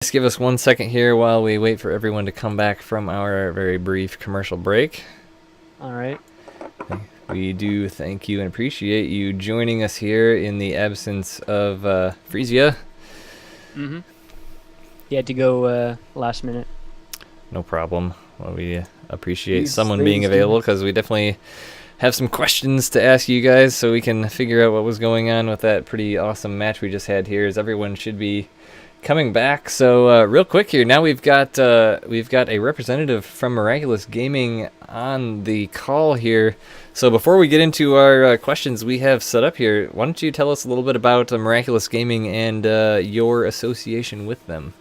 Just give us 1 second here while we wait for everyone to come back from our very brief commercial break. All right. We do thank you and appreciate you joining us here in the absence of Frisia. Mm-hmm. You had to go last minute. No problem. Well, we appreciate These someone things being do- available because we definitely have some questions to ask you guys so we can figure out what was going on with that pretty awesome match we just had here, as everyone should be coming back. So real quick here, now we've got a representative from Miraculous Gaming on the call here. So before we get into our questions we have set up here, why don't you tell us a little bit about Miraculous Gaming and your association with them?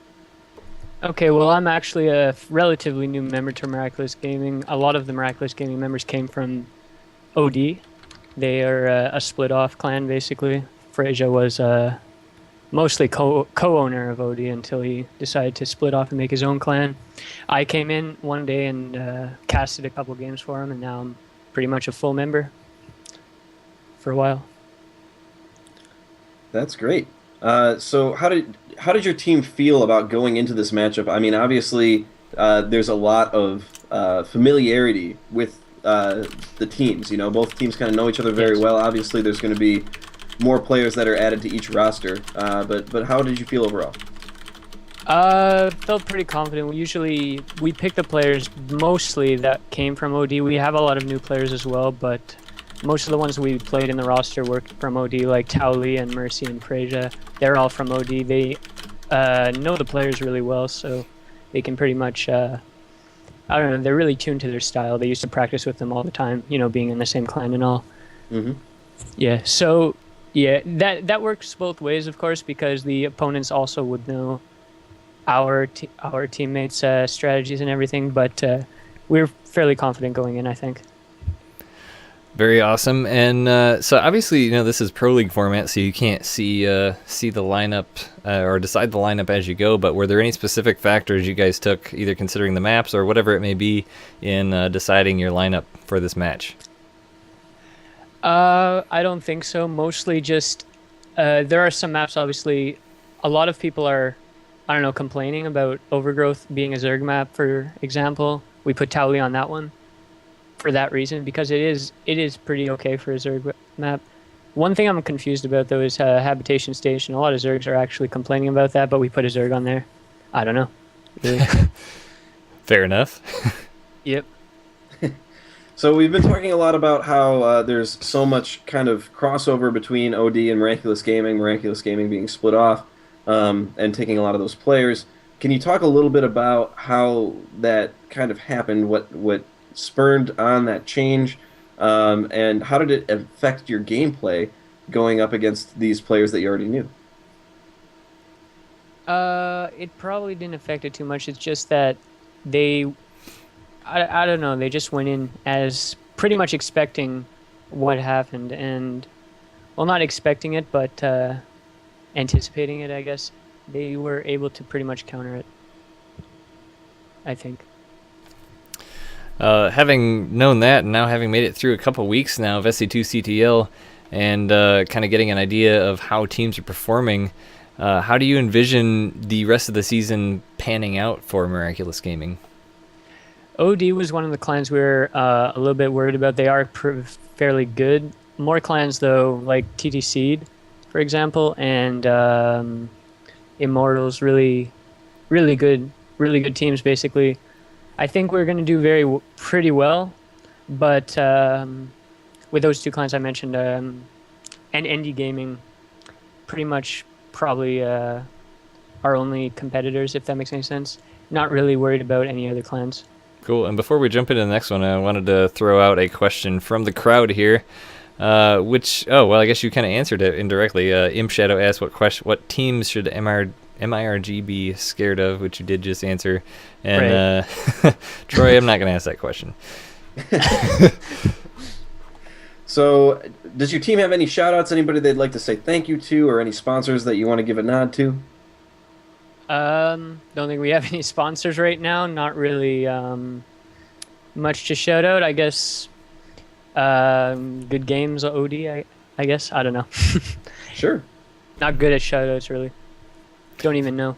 Okay, well, I'm actually a relatively new member to Miraculous Gaming. A lot of the Miraculous Gaming members came from OD. They are a split-off clan, basically. Frasier was mostly co-owner of OD until he decided to split off and make his own clan. I came in one day and casted a couple games for him, and now I'm pretty much a full member for a while. That's great. So how did your team feel about going into this matchup? I mean, obviously, there's a lot of familiarity with the teams. You know, both teams kind of know each other very Yes. well. Obviously, there's going to be more players that are added to each roster. But how did you feel overall? Felt pretty confident. We pick the players mostly that came from OD. We have a lot of new players as well, but most of the ones we played in the roster were from OD, like Towley and Mercy and Freja. They're all from OD. They know the players really well, so they can pretty much, I don't know, they're really tuned to their style. They used to practice with them all the time, you know, being in the same clan and all. Mm-hmm. Yeah, so, yeah, that works both ways, of course, because the opponents also would know our teammates' strategies and everything, but we're fairly confident going in, I think. Very awesome. And so obviously, you know, this is Pro League format, so you can't see the lineup or decide the lineup as you go, but were there any specific factors you guys took, either considering the maps or whatever it may be, in deciding your lineup for this match? I don't think so. Mostly just, there are some maps, obviously, a lot of people are, I don't know, complaining about Overgrowth being a Zerg map, for example. We put Towley on that one for that reason, because it is pretty okay for a Zerg map. One thing I'm confused about, though, is Habitation Station. A lot of Zergs are actually complaining about that, but we put a Zerg on there. I don't know. Really. Fair enough. Yep. So we've been talking a lot about how there's so much kind of crossover between OD and Miraculous Gaming being split off and taking a lot of those players. Can you talk a little bit about how that kind of happened, what spurred on that change, and how did it affect your gameplay going up against these players that you already knew? It probably didn't affect it too much. It's just that I don't know, they just went in as pretty much expecting what happened, and, well, not expecting it, but anticipating it, I guess. They were able to pretty much counter it, I think. Having known that, and now having made it through a couple weeks now of SC2CTL, and kind of getting an idea of how teams are performing, how do you envision the rest of the season panning out for Miraculous Gaming? OD was one of the clans we were a little bit worried about. They are fairly good. More clans, though, like TT Seed, for example, and Immortals, really good teams, basically. I think we're going to do pretty well, but with those two clans I mentioned, and Indie Gaming, pretty much probably our only competitors, if that makes any sense. Not really worried about any other clans. Cool. And before we jump into the next one, I wanted to throw out a question from the crowd here, I guess you kind of answered it indirectly. Imp Shadow asked what teams should MIRG be scared of, which you did just answer. And Troy, I'm not going to ask that question. So, does your team have any shout-outs, anybody they'd like to say thank you to, or any sponsors that you want to give a nod to? Don't think we have any sponsors right now. Not really much to shout out. I guess good games OD. I guess, I don't know. Sure. Not good at shout outs, really. Don't even know.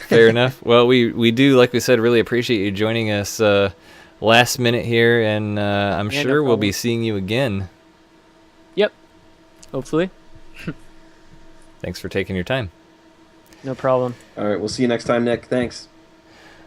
Fair enough. Well, we do, like we said, really appreciate you joining us last minute here, and I'm Yeah, no sure we'll problem. be seeing you again. Yep. Hopefully. Thanks for taking your time. No problem. All right, we'll see you next time, Nick. Thanks.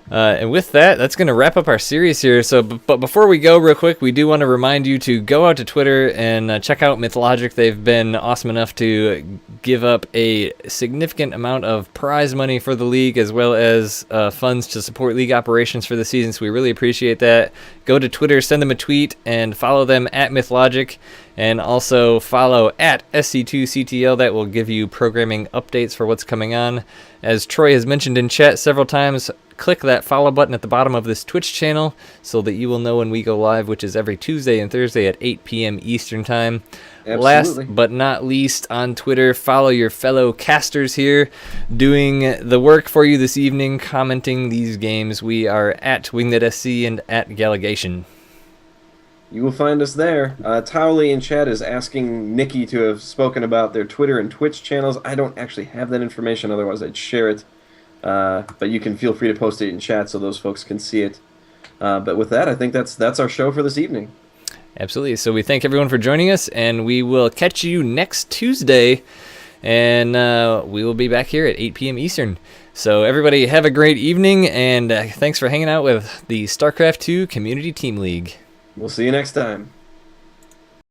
And with that, that's going to wrap up our series here. So, but before we go real quick, we do want to remind you to go out to Twitter and check out MythLogic. They've been awesome enough to give up a significant amount of prize money for the league, as well as funds to support league operations for the season. So we really appreciate that. Go to Twitter, send them a tweet, and follow them at MythLogic. And also follow at SC2CTL. That will give you programming updates for what's coming on. As Troy has mentioned in chat several times, click that follow button at the bottom of this Twitch channel so that you will know when we go live, which is every Tuesday and Thursday at 8 p.m. Eastern Time. Absolutely. Last but not least, on Twitter, follow your fellow casters here doing the work for you this evening, commenting these games. We are at WingNetSC and at Galligation. You will find us there. Towley in chat is asking Nikki to have spoken about their Twitter and Twitch channels. I don't actually have that information, otherwise I'd share it. But you can feel free to post it in chat so those folks can see it. But with that, I think that's our show for this evening. Absolutely. So we thank everyone for joining us, and we will catch you next Tuesday, and we will be back here at 8 p.m. Eastern. So everybody have a great evening, and thanks for hanging out with the StarCraft 2 Community Team League. We'll see you next time.